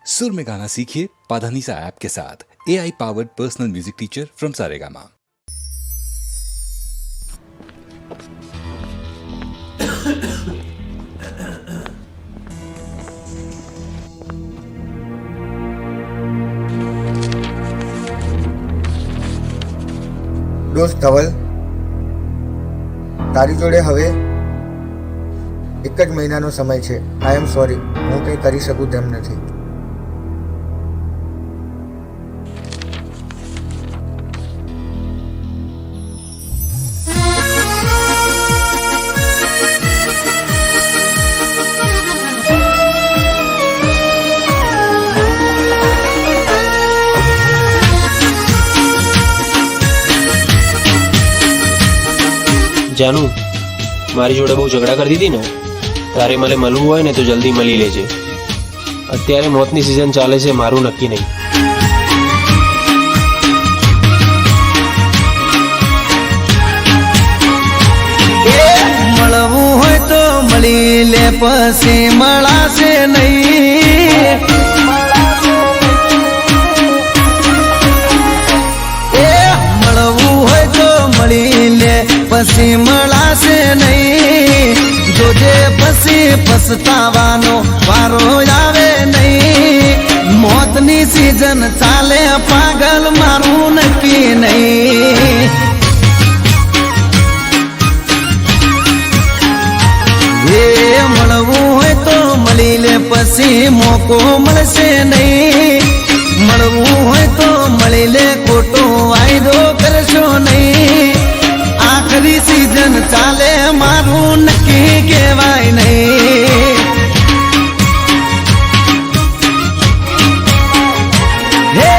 सुर में गाना सीखिए पाधानीसा ऐप के साथ। AI powered personal music teacher from Saregama. દોસ્ત ધવલ, તારી જોડે હવે એક જ મહિનાનો સમય છે. આઈ એમ સોરી, હું કંઈ કરી શકું તેમ નથી. જાનુ, મારી જોડે બહુ ઝઘડા કરતી હતી ને, તારે મને મળવું હોય ને તો જલ્દી મળી લેજે. અત્યારે મોતની સિઝન ચાલે છે, મારું નક્કી નહીં. મળવું હોય તો મળી લે, પછી મળાશે નહીં. મળવું હોય તો મળી લે, પછી મળાશે નહીં. જોજે પછી પછતાવાનો વારો આવે નહીં. મોતની સિઝન ચાલે, પાગલ મારું નક્કી નહીં. મળવું હોય તો મળી લે, પછી મોકો મળશે નહીં. મળવું હોય તો મળી લે, ખોટો વાયદો કરશો નહીં. આખરી સિઝન ચાલે, મારું નક્કી કહેવાય નહીં. હે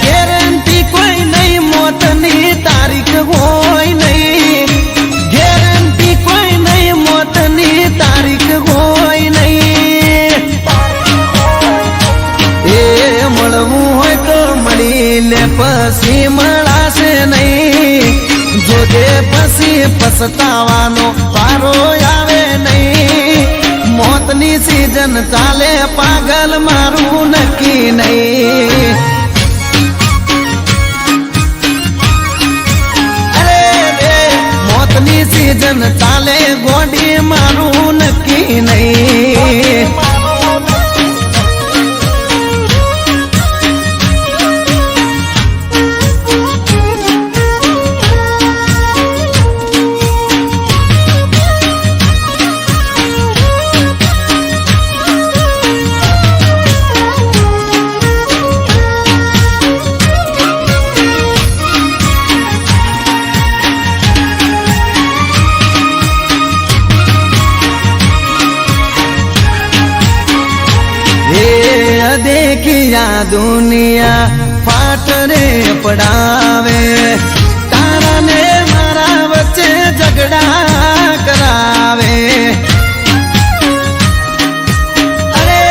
ગેરંટી કોઈ નહીં, મોતની તારીખ હોય નહીં. ગેરંટી કોઈ નહીં, મોતની તારીખ હોય નહીં. એ મળવું હોય તો મળી લે, પછી મળાશે નહીં. જોજે પછી પછતાવાનો પારો આવે નહીં. મોતની સિઝન ચાલે, પાગલ મારું નક્કી નહીં. અરે રે, મોતની સિઝન ચાલે, ગોડી મારું નક્કી નહીં. देखिया दुनिया फाट रे पड़ावे. तारा ने मारा वच्चे झगड़ा करावे. अरे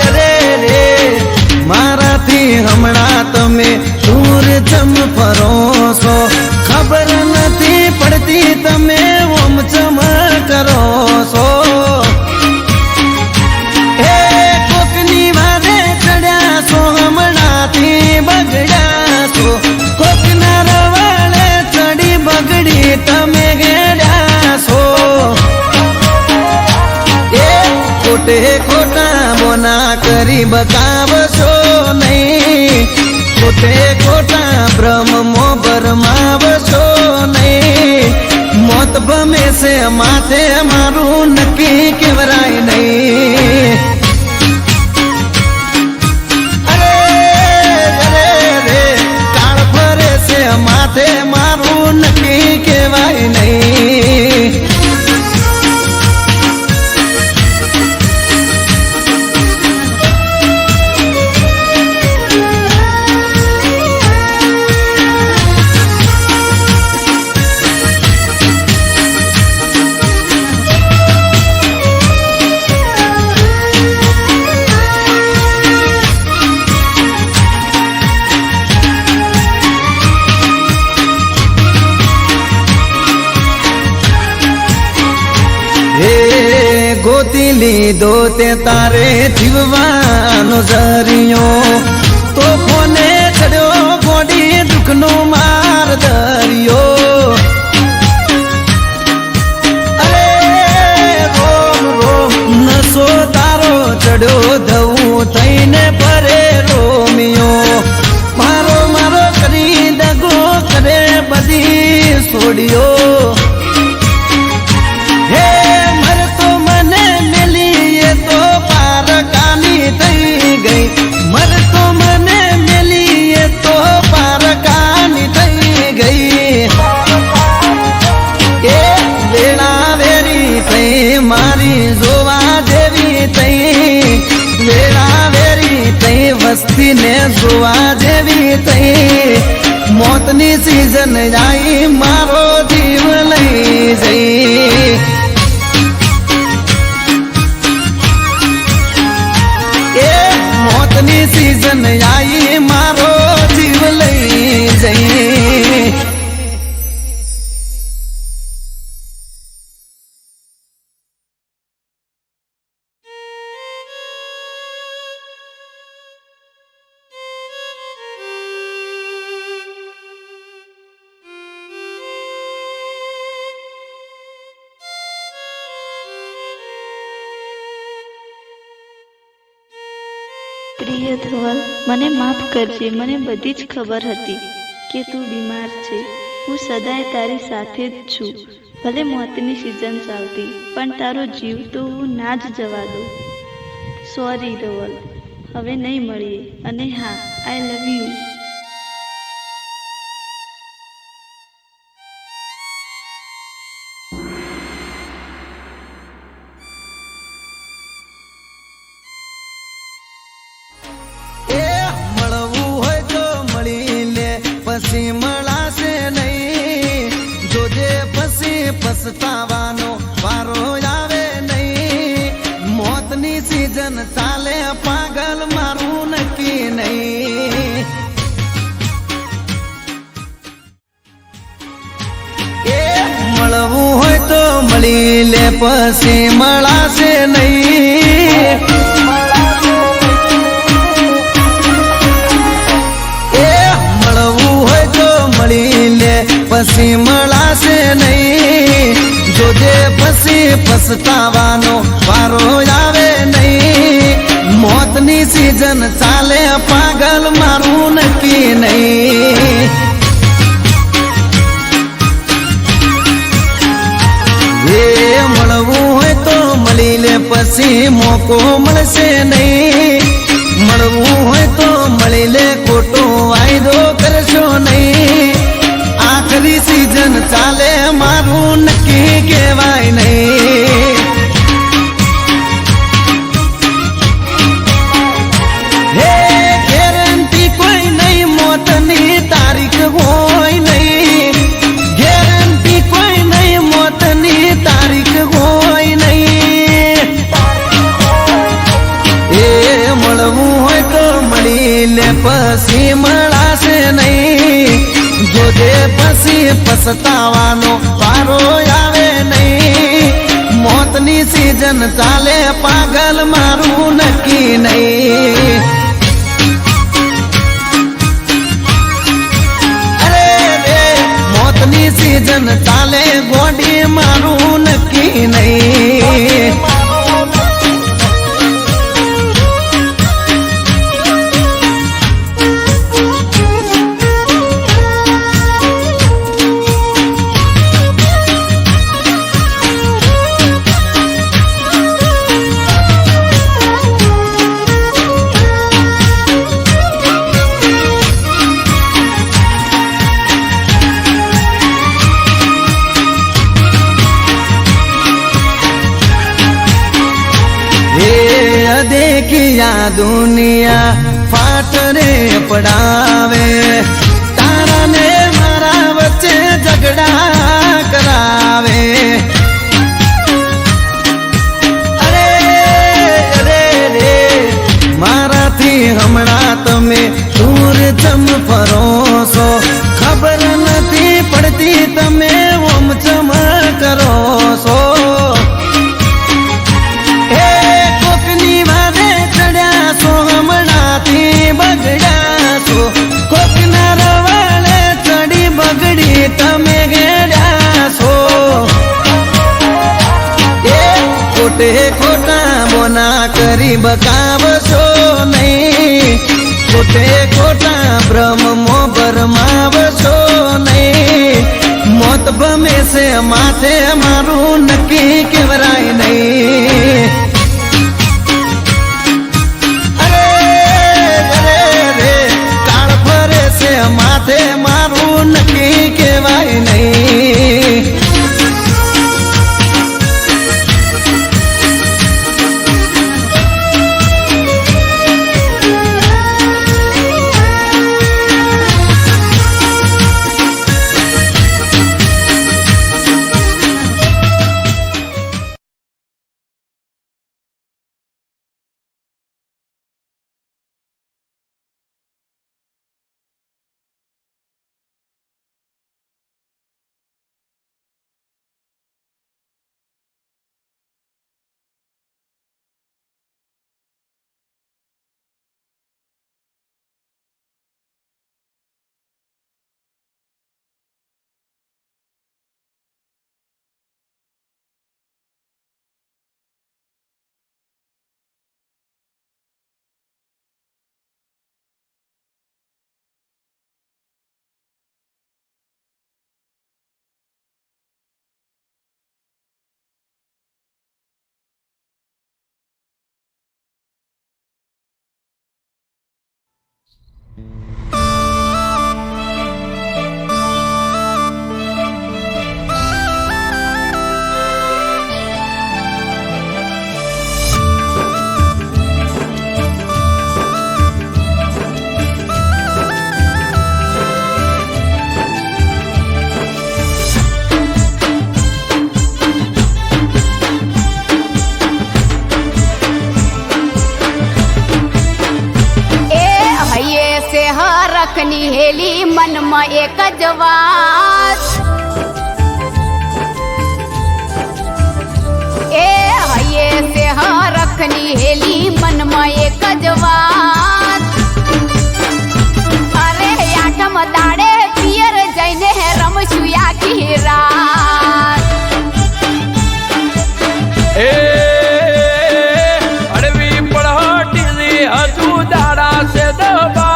अरे रे, माराथी हमणा तमे दूर चम फरो છો. ખબર નથી પડતી તમે ઓમ ચમ કરો છો. તમે ગેડ્યા છો. એ ખોટે ખોટા બોના કરી બતાવશો નહીં. ખોટે ખોટા બ્રહ્મો ભરમાવશો નહીં. મોત ભમે છે માથે, મારું નક્કી કેવરાય નહીં. અરે અરે રે, કાળ ફરે છે માથે, મારું નક્કી કહેવાય નહીં. દીધો તે તારે જીવવાનો જરિયો તો કોને ચડ્યો ગોડી દુઃખનો માર દરિયો અરે રોમ રોમ નસો તારો ચડ્યો ધવું થઈને પરે રોમિયો મારો મારો કરી દગો કરે બધી છોડ્યો હે મર તો મને મેલી એ તો પારકાની થઈ ગઈ મર તો મને મેલી એ તો પારકાની થઈ ગઈ એ વેળા વેરી થઈ મારી જોવા જેવી થઈ વેળા વેરી થઈ વસ્તીને જોવા જેવી થઈ મોતની સીઝન આવી મારો જીવ લઈ જઈ એ મોતની સીઝન આવી મારો જીવ લઈ જઈ પ્રિય ધવલ, મને માફ કરજે. મને બધી જ ખબર હતી કે તું બીમાર છે. હું સદાય તારી સાથે જ છું. ભલે મોતની સિઝન ચાલતી, પણ તારો જીવ તો હું ના જ જવા દઉં. સોરી ધવલ, હવે નહીં મળીએ. અને હા, આઈ લવ યુ. પછી મળાશે નહીં જોજે પછી પછતાવાનો વારો આવે નહીં મોતની સીઝન ચાલે પાગલ મારું નક્કી નહીં એ મળવું હોય તો મળી લે પછી મળાશે નહીં મળી લે પછી મળાશે નહીં જોજે પછી પછતાવાનો વારો આવે નહીં મોતની સીઝન ચાલે પાગલ મારું નક્કી નહીં એ મળવું હોય તો મળી લે પછી મોકો મળશે નહીં મળવું હોય તો મળી લે ખોટો વાયદો કરશો નહીં આખરી સીઝન ચાલે મારું નક્કી કહેવાય નહીં હે ગેરંટી કોઈ નહીં મોતની તારીખ હોય નહીં ગેરંટી કોઈ નહીં મોતની તારીખ હોય નહીં એ મળવું હોય તો મળી લે પછી મળાશે નહીં જોજે પછી પછતાવાનો વારો આવે નહીં મોતની સીઝન ચાલે પાગલ મારું નક્કી નહીં અરે રે મોતની સીઝન ચાલે ગોડી મારું નક્કી નહીં देखिया दुनिया फाट रे पड़ावे तारा ने मारा बच्चे झगड़ा करावे अरे अरे रे मारा थी हमणा तमे दूर चम फरोसो खबर नथी पड़ती तमे ओम चम करो सो ખોટે ખોટા બોના કરી બકાવશો નહીં, ખોટે ખોટા બ્રહ્મો ભરમાવશો નહીં. મોત ભમે છે માથે મારું નક્કી કેવરાય નહીં. માથે મારું નક્કી કહેવાય નહીં. રખની હેલી મનમાં એક જ વાત, એ હૈયે સે રખની હેલી મનમાં એક જ વાત. અરે આઠમ દાડે પિયર જઈને રમશું આખી રાત. અડવી પડહટી હજુ દાડા છે દબા.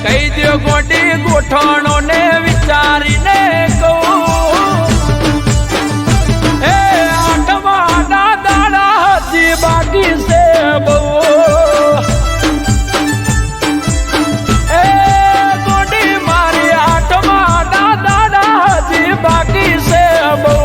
કહી દો ગોડી ગોઠણો ને વિચારીને કહું, એ આઠમા દાડા હજી બાકી છે બહુ. એ ગોડી મારી આઠમા દાડા હજી બાકી છે બહુ.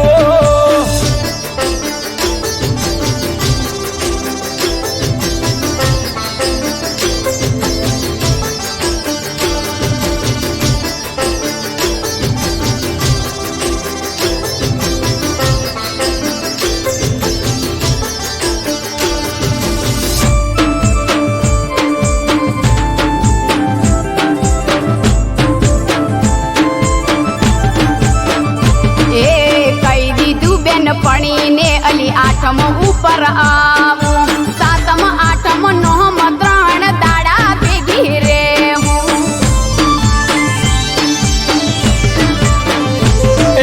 પણીને અલી આઠમ ઉપર આવું, સાતમ આઠમ નોમ 3 દાડા ભેગી રે હું.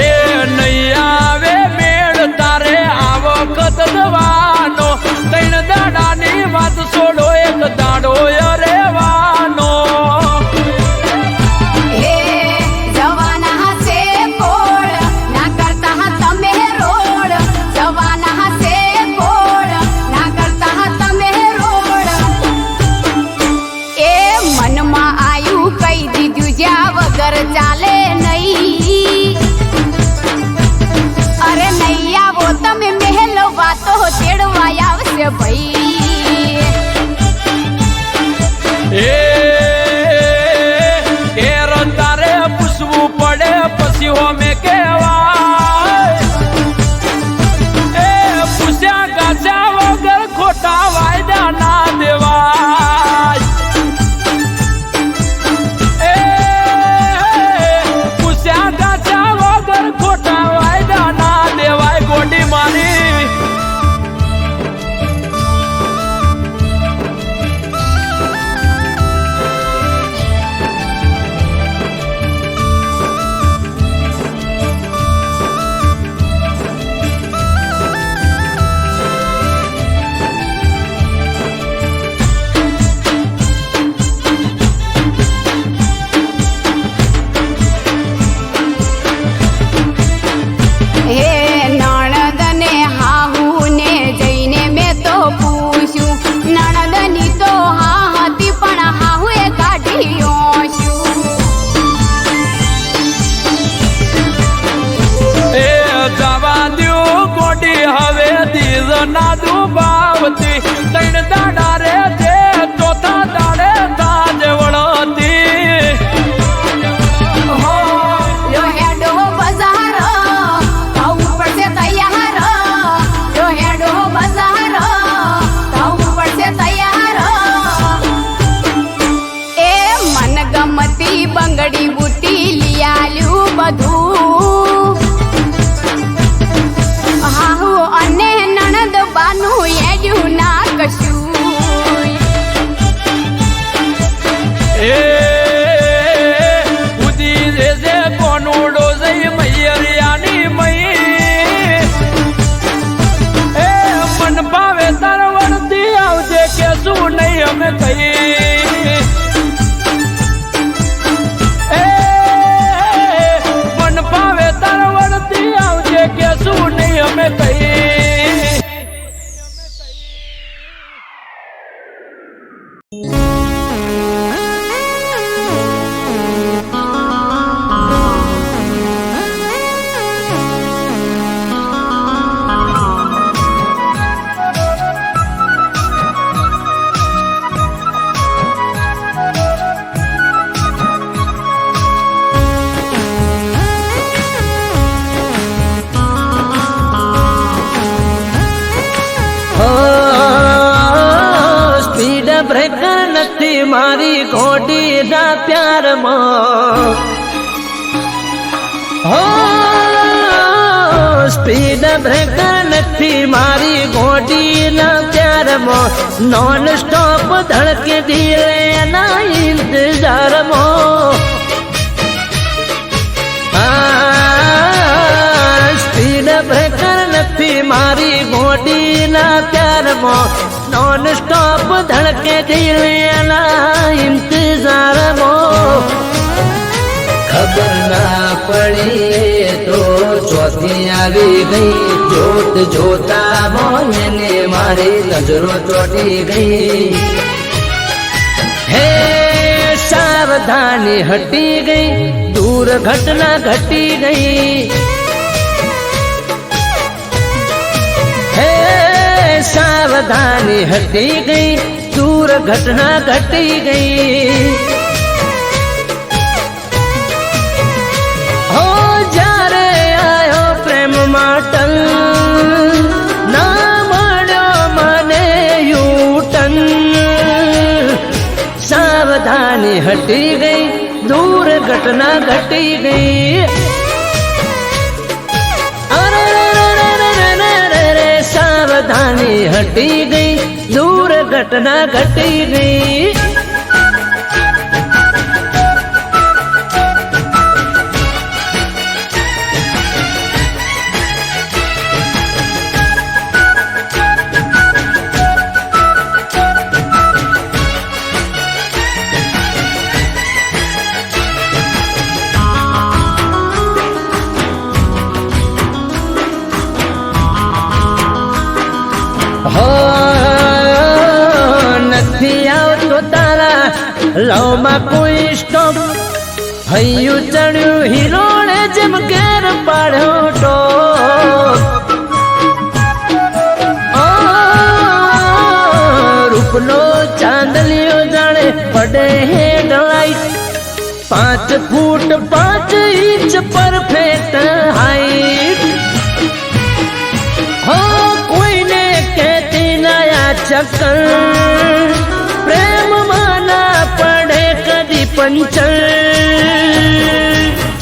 એ નહીં આવે મેળ તારે આવો કદવાનો, 3 દાડાની વાત છોડો એક દાડો રહેવાનો. ચાલે નહીં, અરે નહીં આવો તમે મહેલ વાતો તેડવા આવશે ભાઈ. એ તારે પૂછવું પડે પછી હોમે કહેવાય એ પૂછ્યા ગાછા વગર ખોટા વાયદા ના દેવાય એ પૂછ્યા ગાછા વગર ખોટા વાયદા ના દેવાય ગોડી મારી હવે દીજ ના દુબાવતી તૈણ દાડા રે જે ચોથા દાડે તાજ વળતી યો હેડો બજાર આવું પડશે તૈયાર યો હેડો બજાર આવું પડશે તૈયાર એ મન ગમતી બંગડી બુટી લિયાલ્યું બધું હાહુ અને નણદ બાનું એડ્યું ના કશું એ ઉદી જે કોનુડો જઈ મૈયરિયાની મઈ એ મન ભાવે તાર વળતી આવજે કે શું નહીં અમે કઈ એ મન ભાવે તાર વળતી આવજે કે શું નહીં અમે કઈ બ્રેકર નથી મારી ઘોડી ના પ્યારમાં હો સ્પીડ બ્રેકર નથી મારી ઘોડી ના પ્યારમાં નોન સ્ટોપ ધડકે દિલે ના ઇંતજારમાં સ્પીડ બ્રેકર નથી મારી ઘોડી ના પ્યારમાં નોન સ્ટોપ ધડકે દિલના ઇંતજારમાં ખબર ના પડી તો ચોથી આવી ગઈ જોત જોતા મોને મારી નજરો ચોટી ગઈ હે સાવધાની હટી ગઈ દૂર ઘટના ઘટી ગઈ सावधानी हटी गई दूर घटना घटी गई हो जारे आयो प्रेम माटल ना मळ्यो मने यूटन सावधानी हटी गई दूर घटना घटी गई सावधानी हटी गई दूर घटना घटी गई लव में कोई स्टॉप हयू चढ़ू हिरोने जम घेर पाड़ो तो रूपनो चांदलियो जाने पड़ 5 ફૂટ 5 ઇંચ પરફેક્ટ હાઈટ હો કોઈને કહેતી નયા ચક્કર પ્રેમમાં ના પડે કદી પંચર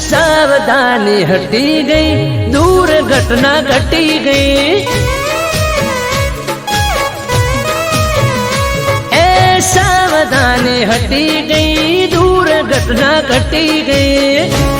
સાવધાની હટી ગઈ દૂર ઘટના ઘટી ગઈ એ સાવધાની હટી ગઈ દૂર ઘટના ઘટી ગઈ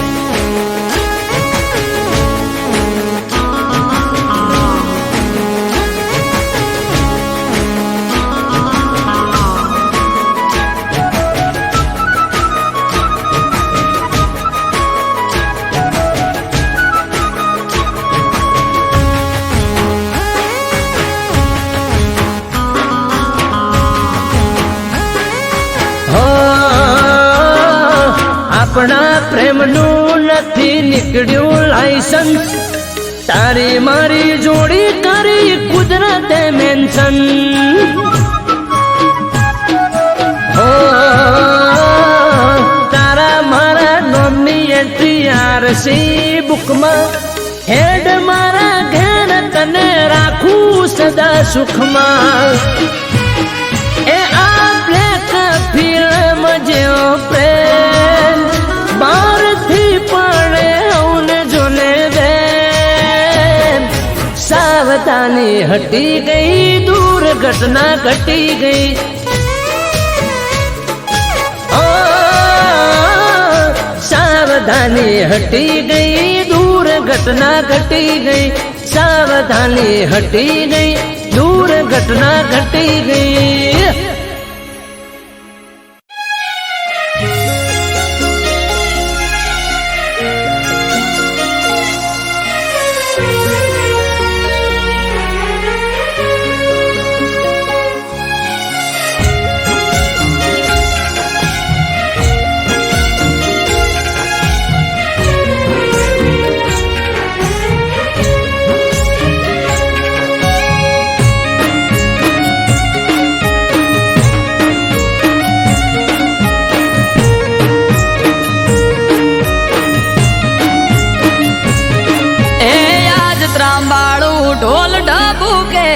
આપણા પ્રેમનું નથી નીકળ્યું લાયસન્સ તારી મારી જોડી કરી કુદરતે મેન્શન હો તારા મારા નોમની એન્ટ્રી આરસી બુકમાં હેડ મારા ઘેર તને રાખું સદા સુખમાં એ આ બ્લેક ફિલ્મ જેવો પ્રેમ બારથી પડે હવને જોને બેન સાવધાની હટી ગઈ દૂર ઘટના ઘટી ગઈ ઓ સાવધાની હટી ગઈ દૂર ઘટના ઘટી ગઈ સાવધાની હટી ગઈ દૂર ઘટના ઘટી ગઈ ઢોલ ડબુ કે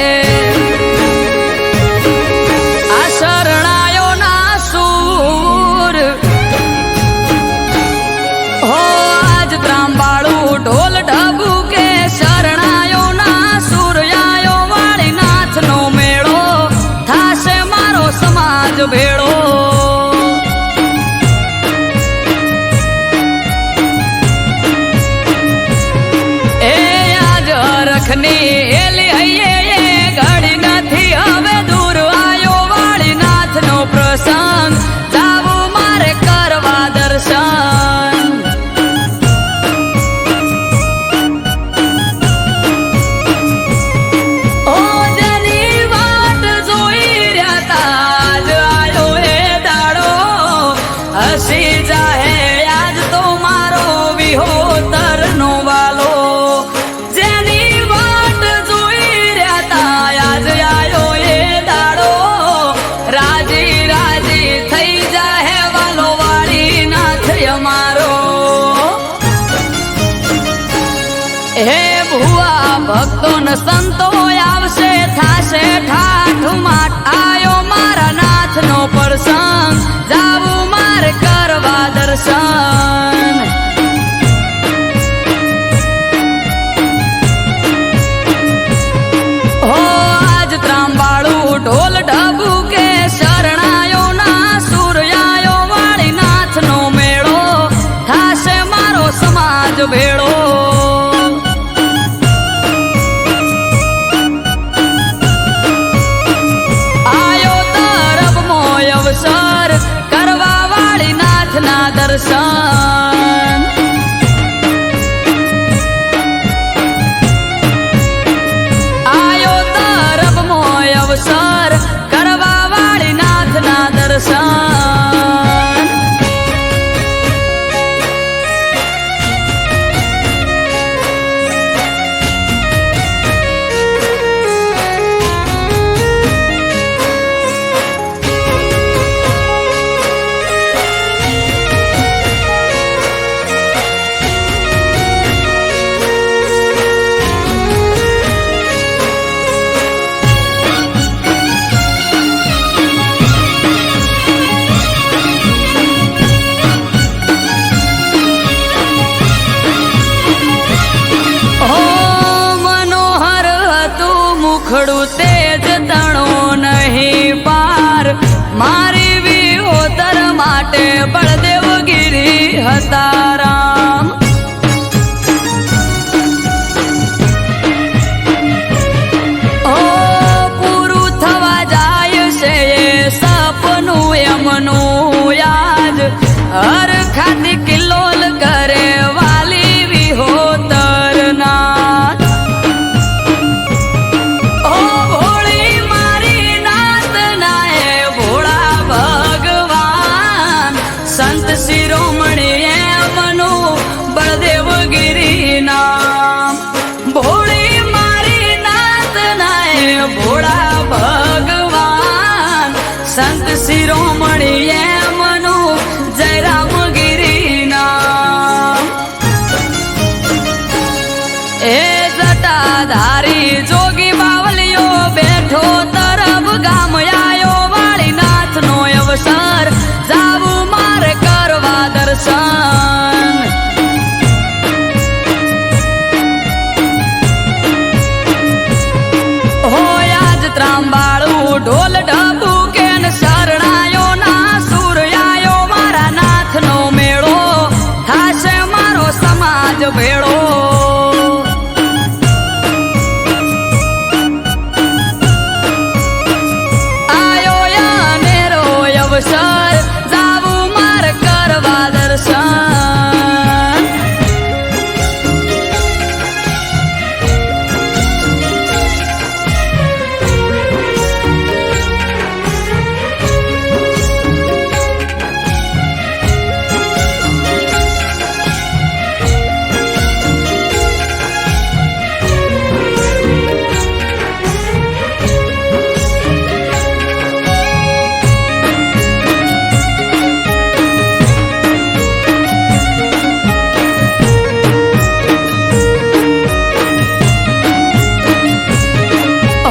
આ શરણાયો ના સૂર હો આજ ત્રાંબાળું ઢોલ ડબુ કે શરણાયો ના સૂર આયો વાળી નાથ નો મેળો થાશે મારો સમાજ ભેળો એલી હૈયે ઘડી નથી હવે દૂર આયો વાળી નાથ નો પ્રસંગ જાવું મારે કરવા દર્શન ઓ જેની વાટ જોઈ રહ્યા તા આજ આયો એ દાડો હસી જાહે આજ તો મારો વિહોતર નો વાલો હે ભુવા ભક્તો ન સંતો આવશે થાશે ઠાઠ માઠ આયો મારા નાથ નો પ્રસંગ જાવું મારે કરવા દર્શન હો આજ ત્રાંબાળું ઢોલ ડબુ કે શરણાયો ના સૂર્યાયો વાળી નાથ નો મેળો થાશે મારો સમાજ ભેળો કરવા વાળી નાથ ના દર્શન આયો તરફ મોય અવસર કરવા વાળી નાથ ના દર્શન હતા રામ. ઓ પૂરું થવા જાય છે એ સપનું એમનું યાદ હર ખાતી કિલ્લોલ કરે વાલી વિહોતરના. ઓ ભોળી મારી નાત નાય ભોળા ભગવાન સંત શિરોમણી એમનું બળદેવગીરી નામ. ભોળી મારી નાત નાય ભોળા ભગવાન સંત શિરોમણી એમનું જયરામગીરી નામ. એ જટાધારી જોગી બાવલિયો બેઠો તરફ ગામ આયો વાળીનાથ નો અવસર જાવું મારે કરવા દર્શન. હોયા જ ત્રાંબાળું ઢોલ ઢબુ કેન શરણાયો ના સૂર્યાયો મારા નાથ નો મેળો થાશે મારો સમાજ ભેળો. આયો યાનેરો અવસર જાવું મારે કરવા દર્શન.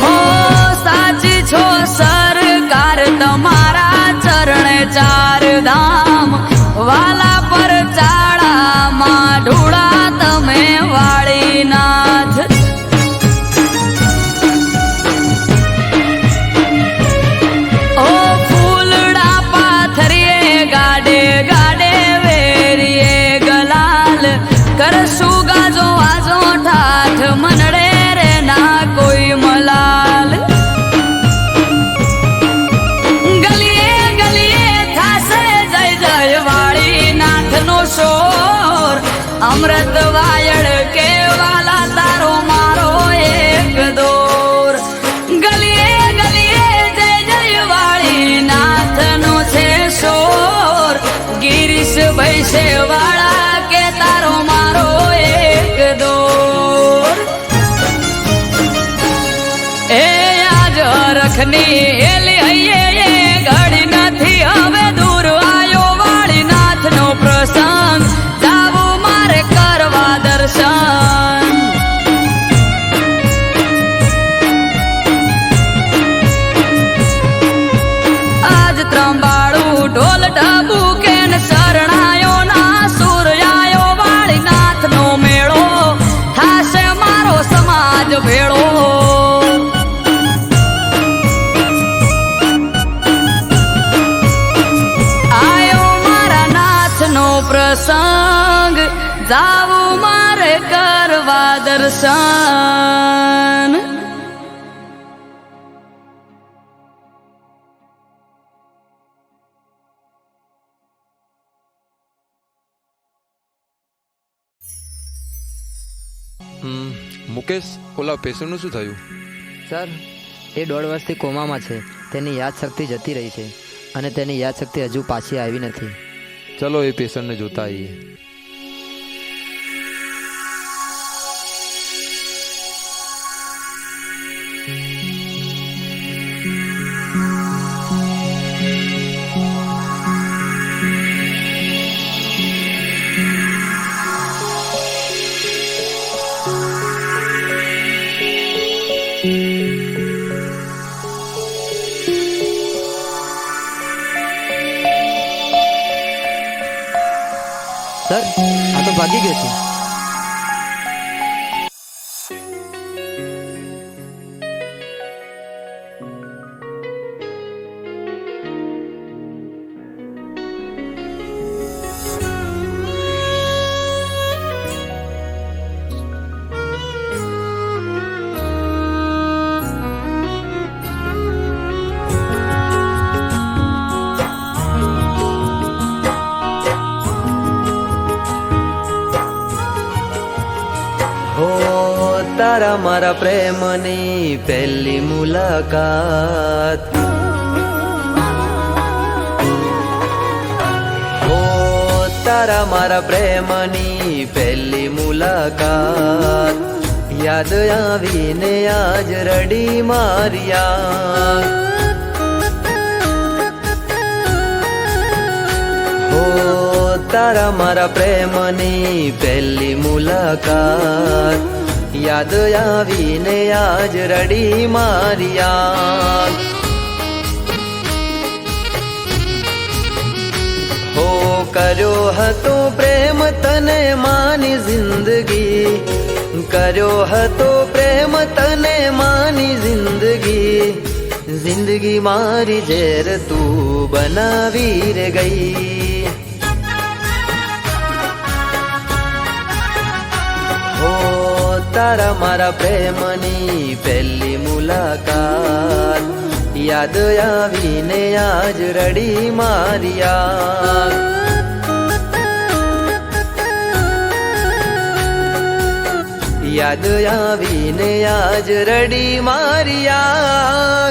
હો સાચી છો સરકાર તમારા ચરણે ચાર ધામ વાલા પર ચાળામાં ઢોળા તમે વાળીનાથ. ઓ ફૂલડા પાથરીએ ગાડે ગાડે વેરીએ ગલાલ કરશું ગાજો આજો ઠાઠ મનડે રે ના કોઈ મલાલ. ગલીએ ગલીએ થાશે જય જય વાળીનાથ નો શોર અમૃત વાયડ કે વાલા તારો મારો એક દોર. ગલીએ ગલીએ જય જય વાળીનાથ નો છે શોર ગિરીશ ભૈસે વાળા કે તારો મારો એક દોર. એ આજ રખની હેલી હૈયે એ ઘડી નથી હવે દૂર આયો વાળીનાથ નો પ્રસંગ જાવું મારે કરવા દર્શન. આજ ત્રંબાળું ઢોલ ઢબુ કેન શરણાયો ના સૂર્યાયો વાળીનાથ નો મેળો થાશે મારો સમાજ ભેળો. આયો મારા નાથ નો પ્રસંગ જાવું મારે કરવા દર્શન. મુકેશ, ઓલા પેશન્ટનું શું થયું? સર, એ 1.5 વર્ષથી કોમામાં છે. તેની યાદશક્તિ જતી રહી છે અને તેની યાદશક્તિ હજુ પાછી આવી નથી. ચલો એ પેશન્ટને જોતા આવીએ. સર, આ તો ભાગી ગયો છે. તારા મારા પ્રેમની પહેલી મુલાકાત, ઓ તારા મારા પ્રેમની પહેલી મુલાકાત, યાદ આવીને આજ રડી મારિયા. હો તારા મારા પ્રેમની પહેલી મુલાકાત, યાદ આવીને આજ રડી મારિયા. હો કર્યો હતો પ્રેમ તને માની જિંદગી, કર્યો હતો પ્રેમ તને માની જિંદગી, જિંદગી મારી ઝેર તું બનાવી રે ગઈ. હો તારા મારા પ્રેમની પહેલી મુલાકાત, યાદ આવીને આજ રડી મારિયા. યાદ આવીને આજ રડી મારિયા.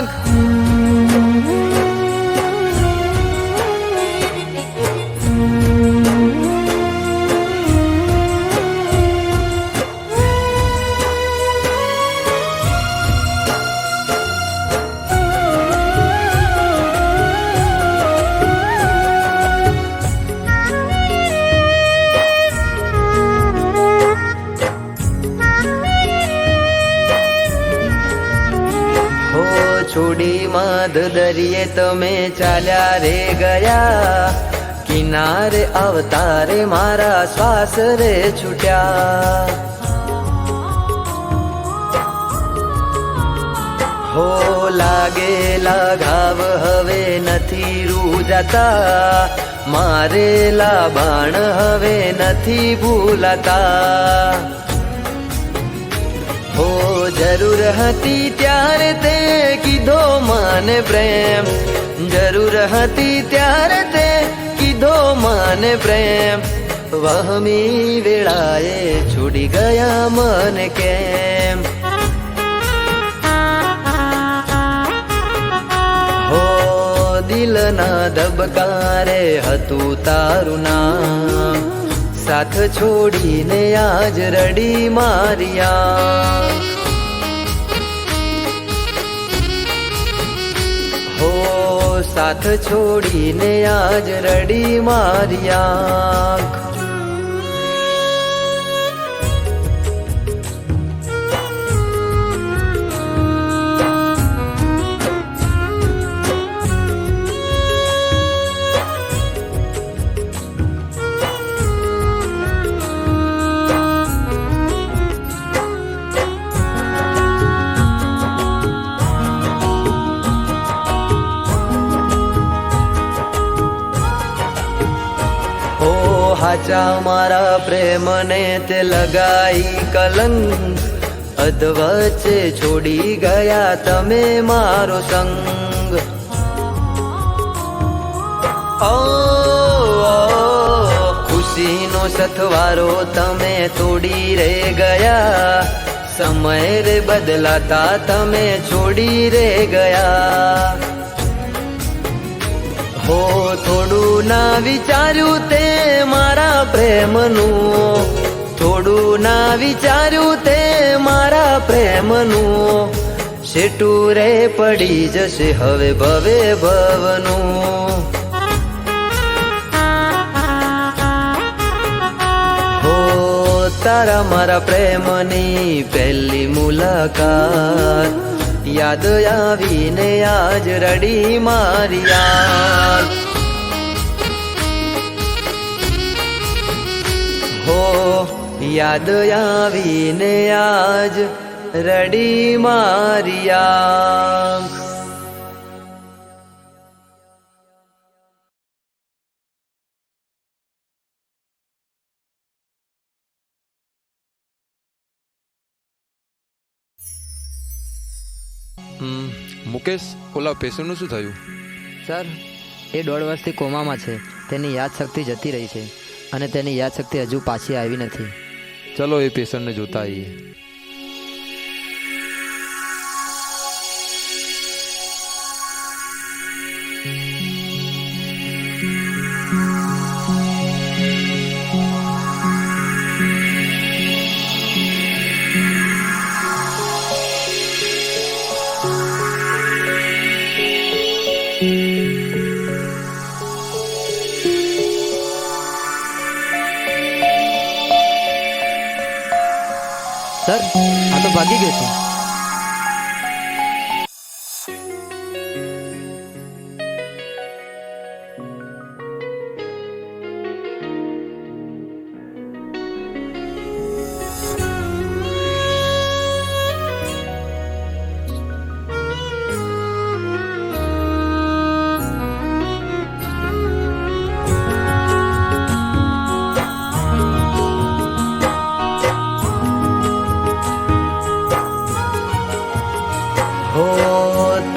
છોડી માદ દરિયે તમે ચાલ્યા રે ગયા, કિનારે અવતારે મારા શ્વાસ રે છૂટ્યા. હો લાગેલા ઘાવ હવે નથી રૂજાતા, મારેલા બાણ હવે નથી ભૂલાતા. હો જરૂર હતી ત્યારે તે કીધો મને પ્રેમ, જરૂર હતી ત્યારે તે કીધો મને પ્રેમ, વહમી વેળાએ છોડી ગયા મને કેમ. હો દિલના ધબકારે હતું તારું નામ, સાથ છોડીને આજ રડી મારિયા. હો સાથ છોડીને આજ રડી મારિયા. હાચા મારા પ્રેમને તે લગાઈ કલંક, અધવચ્ચે છોડી ગયા તમે મારો સંગ. ઓ ખુશીનો સથવારો તમે તોડી રે ગયા, સમય રે બદલાતા તમે છોડી રે ગયા. હો થોડું ના વિચાર્યું તે મારા પ્રેમનું, થોડું ના વિચાર્યું તે મારા પ્રેમનું, શેટું રે પડી જશે હવે ભવે ભવનું. હો તારા મારા પ્રેમની પહેલી મુલાકાત, યાદ આવીને આજ રડી મારિયા. હો યાદ આવીને આજ રડી મારિયા. મુકેશ, ઓલા પેશન્ટનું શું થયું? સર, એ 1.5 વર્ષથી કોમામાં છે. તેની યાદશક્તિ જતી રહી છે અને તેની યાદશક્તિ હજુ પાછી આવી નથી. ચલો એ પેશન્ટને જોતા આવીએ. સર, આ તો ભાગી ગયો છે.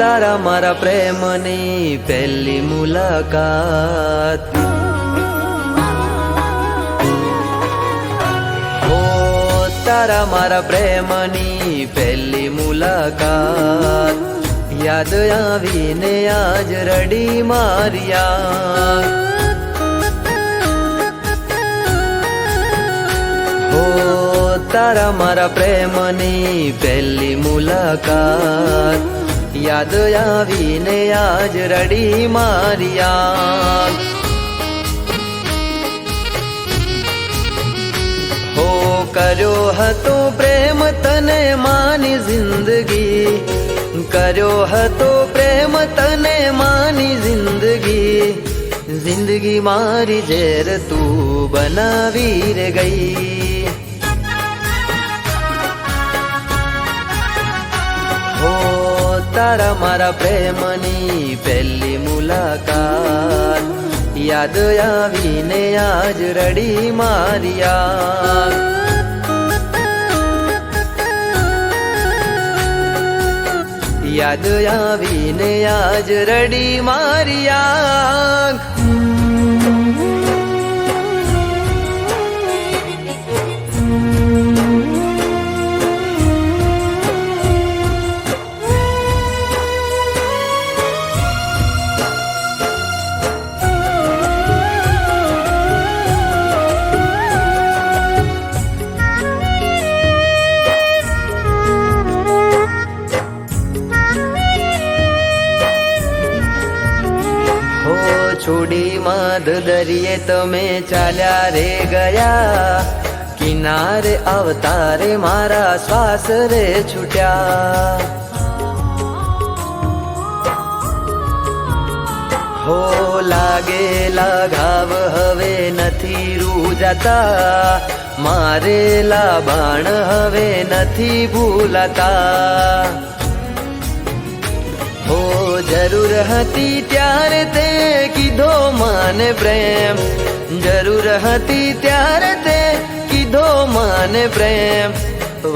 તારા મારા પ્રેમની પહેલી મુલાકાત, હો તારા મારા પ્રેમની પહેલી મુલાકાત, યાદ આવીને આજ રડી મારિયા. હો તારા મારા પ્રેમની પહેલી મુલાકાત, યાદ આવીને આજ રડી મારિયા. હો કર્યો હતો પ્રેમ તને માની જિંદગી, કર્યો હતો પ્રેમ તને માની જિંદગી, જિંદગી મારી ઝેર તું બનાવી રે ગઈ. તારા મારા પ્રેમની પહેલી મુલાકાત, યાદ આવીને આજ રડી મારિયા. યાદ આવીને આજ રડી મારિયા. છોડી માદ દરિયે તમે ચાલ્યા રે ગયા, કિનારે અવતારે મારા શ્વાસ રે છૂટ્યા. હો લાગેલા ઘાવ હવે નથી રૂજાતા, મારેલા બાણ હવે નથી ભૂલાતા. હો જરૂર હતી ત્યારે તે કીધો મને પ્રેમ, જરૂર હતી ત્યારે તે કીધો મને પ્રેમ,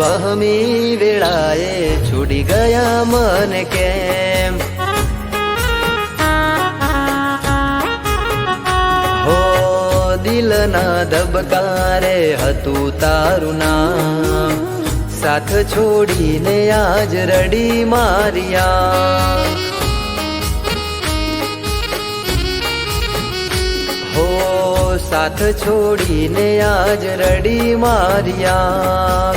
વહમી વેળાએ છોડી ગયા મને કેમ. હો દિલના ધબકારે હતું તારું નામ, સાથ છોડીને આજ રડી મારિયા. હો સાથ છોડીને આજ રડી મારિયા.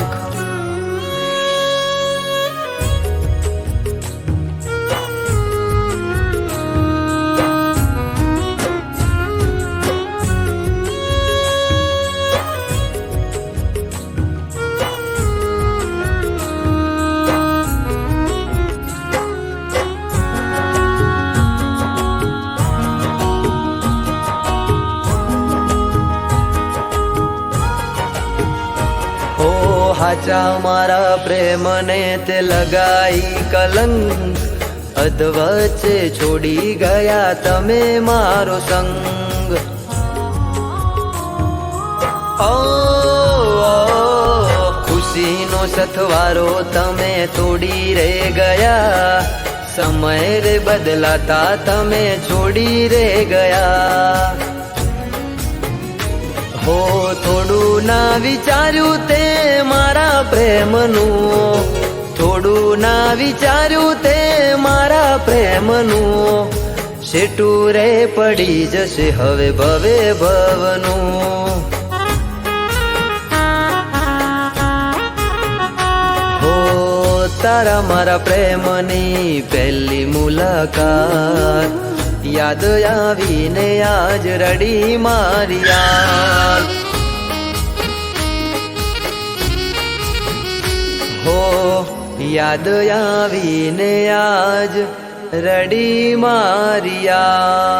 હાચા મારા પ્રેમને તે લગાઈ કલંક, અધવચ્ચે છોડી ગયા તમે મારો સંગ. ઓ ખુશીનો સથવારો તમે તોડી રે ગયા, સમય રે બદલાતા તમે છોડી રે ગયા. હો થોડું ના વિચાર્યું તે મારા પ્રેમનું, થોડું ના વિચાર્યું તે મારા પ્રેમનું, શેટું રે પડી જશે હવે ભવે ભવનું. હો તારા મારા પ્રેમની પહેલી મુલાકાત, યાદ આવીને આજ રડી મારિયા. હો યાદ આવીને આજ રડી મારિયા